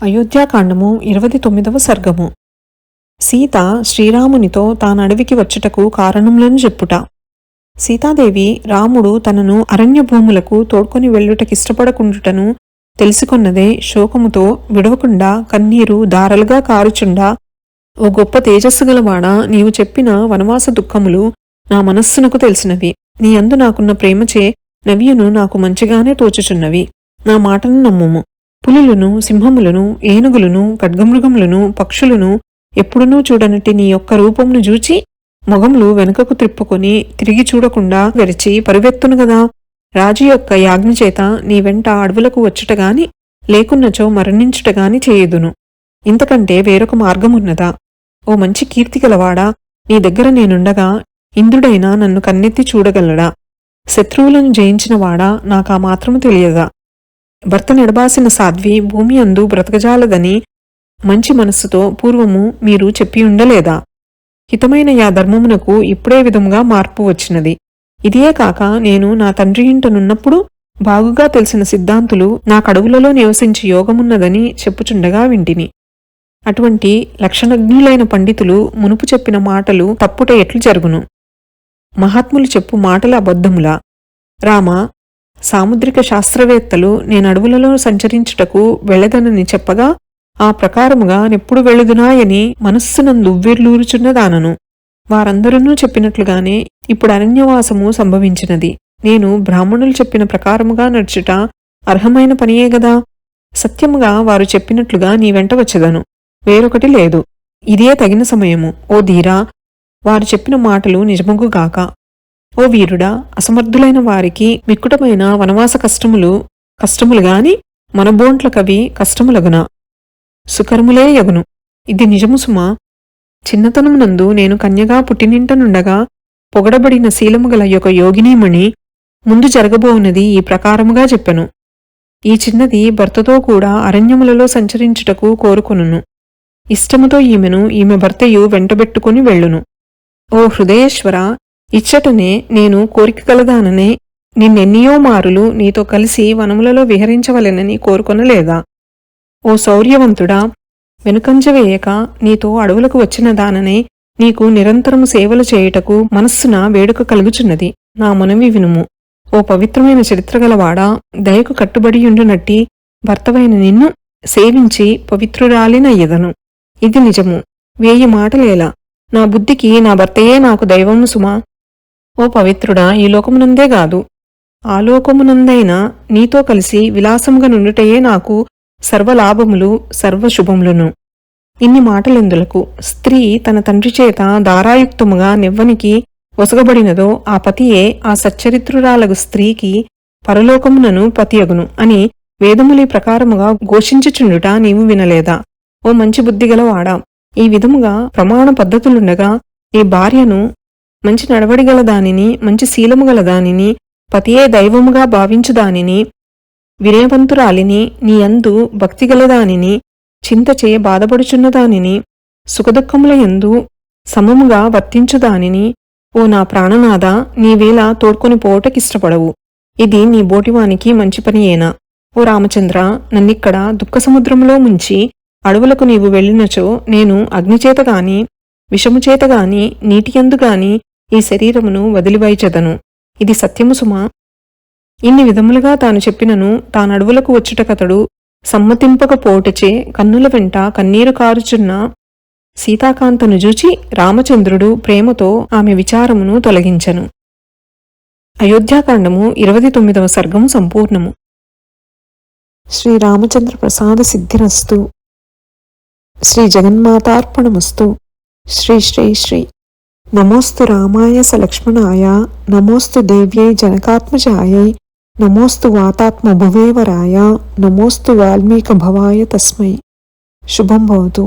అయోధ్యాకాండము 29వ సర్గము. సీత శ్రీరామునితో తానడవికి వచ్చుటకు కారణములను చెప్పుట. సీతాదేవి రాముడు తనను అరణ్య భూములకు తోడ్కొని వెళ్ళుటకిష్టపడకుండుటను తెలిసికొన్నదే శోకముతో విడవకుండా కన్నీరు దారలుగా కారుచుండా, ఓ గొప్ప తేజస్సు గలవాడా, నీవు చెప్పిన వనవాస దుఃఖములు నా మనస్సునకు తెలిసినవి. నీ అందు నాకున్న ప్రేమచే నవ్యును నాకు మంచిగానే తోచుచున్నవి. నా మాటను నమ్ముము. పులులను, సింహములను, ఏనుగులను, ఖడ్గమృగములను, పక్షులను ఎప్పుడునూ చూడనట్టి నీ యొక్క రూపమును చూచి మొగములు వెనుకకు త్రిప్పుకొని తిరిగి చూడకుండా గరిచి పరువెత్తును గదా. రాజు యొక్క యాజ్ఞచేత నీ వెంట అడవులకు వచ్చుటగాని లేకున్నచో మరణించుటగాని చేయుదును. ఇంతకంటే వేరొక మార్గమున్నదా? ఓ మంచి కీర్తి గలవాడా, నీ దగ్గర నేనుండగా ఇంద్రుడైనా నన్ను కన్నెత్తి చూడగలడా? శత్రువులను జయించినవాడా, నాకా మాత్రము తెలియదా? భర్త నెడబాసిన సాధ్వి భూమి అందు బ్రతకజాలదని మంచి మనస్సుతో పూర్వము మీరు చెప్పి ఉండలేదా? హితమైన యా ధర్మమునకు ఇప్పుడే విధముగా మార్పు వచ్చినది. ఇదియే కాక నేను నా తండ్రి ఇంటనున్నప్పుడు బాగుగా తెలిసిన సిద్ధాంతులు నా కడువులలో నివసించి యోగమున్నదని చెప్పుచుండగా వింటిని. అటువంటి లక్షణజ్ఞులైన పండితులు మునుపు చెప్పిన మాటలు తప్పుట ఎట్లు జరుగును? మహాత్ములు చెప్పు మాటల అబద్ధములా? రామ, సాముద్రిక శాస్త్రవేత్తలు నేనడవులలో సంచరించుటకు వెళ్ళదనని చెప్పగా ఆ ప్రకారముగా నెప్పుడు వెళ్ళుదునాయని మనస్సునందు ఉవ్విర్లూరుచున్నదానను. వారందరూ చెప్పినట్లుగానే ఇప్పుడు అరణ్యవాసము సంభవించినది. నేను బ్రాహ్మణులు చెప్పిన ప్రకారముగా నడుచుట అర్హమైన పనియే గదా. సత్యముగా వారు చెప్పినట్లుగా నీ వెంట వచ్చేదను, వేరొకటి లేదు. ఇదే తగిన సమయము. ఓ ధీరా, వారు చెప్పిన మాటలు నిజముగుగాక. ఓ వీరుడా, అసమర్థులైన వారికి మిక్కుటమైన వనవాస కష్టములు గాని మనబోంట్లకవి కష్టములగునా? సుకర్ములే యగును. ఇది నిజము సుమా. చిన్నతనమునందు నేను కన్యగా పుట్టినింటనుండగా పొగడబడిన శీలము గల యొక్క యోగినీమణి ముందు జరగబోవున్నది ఈ ప్రకారముగా చెప్పెను. ఈ చిన్నది భర్తతో కూడా అరణ్యములలో సంచరించుటకు కోరుకొనును. ఇష్టముతో ఈమె భర్తయు వెంటబెట్టుకుని వెళ్ళును. ఓ హృదయేశ్వర, ఇచ్చటనే నేను కోరిక కలదాననే నిన్నెన్నియో మారులు నీతో కలిసి వనములలో విహరించవలెనని కోరుకొనలేదా? ఓ శౌర్యవంతుడా, వెనుకంజవేయక నీతో అడవులకు వచ్చిన దాననే నీకు నిరంతరము సేవలు చేయుటకు మనస్సున వేడుక కలుగుచున్నది. నా మనవి వినుము. ఓ పవిత్రమైన చరిత్రగలవాడా, దయకు కట్టుబడియుండునట్టి భర్తవైన నిన్ను సేవించి పవిత్రురాలినయ్యదను. ఇది నిజము. 1000 మాటలేలా. నా బుద్ధికి నా భర్తయే నాకు దైవము సుమా. ఓ పవిత్రుడా, ఈ లోకమునందే గాదు ఆలోకమునందైనా నీతో కలిసి విలాసముగా నుండుటయే నాకు సర్వలాభములు సర్వశుభములను. ఇన్ని మాటలెందులకు? స్త్రీ తన తండ్రి చేత దారాయుక్తముగా నెవ్వనికి ఒసగబడినదో ఆ పతియే ఆ సచ్చరిత్రురాలగు స్త్రీకి పరలోకమునను పతియగును అని వేదములి ప్రకారముగా ఘోషించుచుండుట నీవు వినలేదా? ఓ మంచి బుద్ధిగలవాడా, ఈ విధముగా ప్రమాణ పద్ధతులుండగా ఈ భార్యను మంచి నడవడిగలదానిని, మంచి శీలము గలదానిని, పతియే దైవముగా భావించుదానిని, వినయవంతురాలిని, నీ యందు భక్తిగలదానిని, చింతచే బాధపడుచున్నదానిని, సుఖదుఖముల యందు సమముగా వర్తించుదానిని, ఓ నా ప్రాణనాథ, నీవేళ తోడ్కొని పోవటకిష్టపడవు. ఇది నీ బోటివానికి మంచి పనియేనా? ఓ రామచంద్ర, నన్నిక్కడ దుఃఖసముద్రములో ముంచి అడవులకు నీవు వెళ్ళినచో నేను అగ్నిచేతగాని విషముచేతగాని నీటియందుగాని ఈ శరీరమును వదిలివైచెదను. ఇది సత్యము సుమా. ఇన్ని విధములుగా తాను చెప్పినను తానడవులకు వచ్చుటకతడు సమ్మతింపకపోవటచే కన్నుల వెంట కన్నీరు కారుచున్న సీతాకాంతను చూచి రామచంద్రుడు ప్రేమతో ఆమె విచారమును తొలగించెను. అయోధ్యాకాండము 29వ సర్గము సంపూర్ణము. శ్రీరామచంద్ర ప్రసాద సిద్ధిరస్తు. శ్రీ జగన్మాతార్పణమస్తు. శ్రీ శ్రీ శ్రీ. నమోస్తు రామాయ సలక్ష్మణాయ, నమోస్తు దేవ్యై జనకాత్మజాయై, నమోస్తు వాతాత్మ భువేవరాయ, నమోస్తు వాల్మీక భవాయ తస్మై. శుభం భవతు.